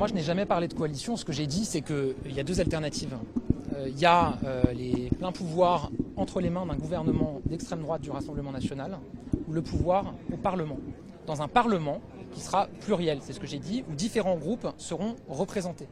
moi, je n'ai jamais parlé de coalition. Ce que j'ai dit, c'est qu'il y a deux alternatives. Il y a les pleins pouvoirs entre les mains d'un gouvernement d'extrême droite du Rassemblement national ou le pouvoir au Parlement. Dans un Parlement qui sera pluriel, c'est ce que j'ai dit, où différents groupes seront représentés.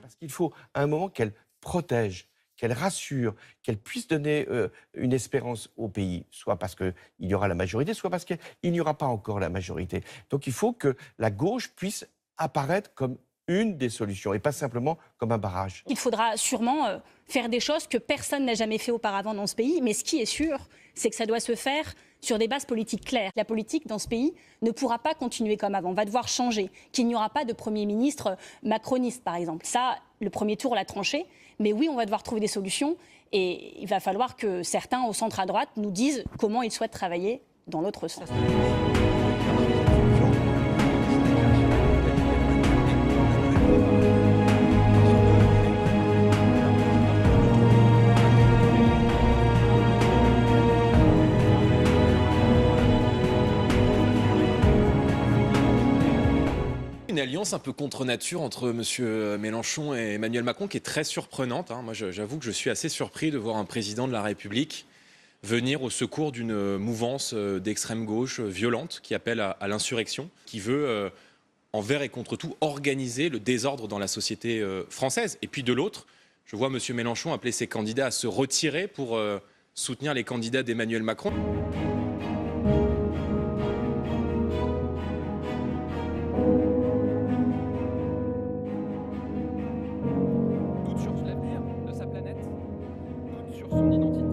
Parce qu'il faut à un moment qu'elle protège, qu'elle rassure, qu'elle puisse donner une espérance au pays, soit parce qu'il y aura la majorité, soit parce qu'il n'y aura pas encore la majorité. Donc il faut que la gauche puisse apparaître comme une des solutions et pas simplement comme un barrage. Il faudra sûrement faire des choses que personne n'a jamais fait auparavant dans ce pays, mais ce qui est sûr, c'est que ça doit se faire sur des bases politiques claires. La politique dans ce pays ne pourra pas continuer comme avant, va devoir changer, qu'il n'y aura pas de Premier ministre macroniste par exemple. Ça, le premier tour l'a tranché, mais oui, on va devoir trouver des solutions et il va falloir que certains au centre à droite nous disent comment ils souhaitent travailler dans l'autre sens. Une alliance un peu contre nature entre M. Mélenchon et Emmanuel Macron qui est très surprenante. Moi, j'avoue que je suis assez surpris de voir un président de la République venir au secours d'une mouvance d'extrême gauche violente qui appelle à l'insurrection, qui veut, envers et contre tout, organiser le désordre dans la société française. Et puis de l'autre, je vois M. Mélenchon appeler ses candidats à se retirer pour soutenir les candidats d'Emmanuel Macron. Doute sur l'avenir de sa planète, doute sur son identité.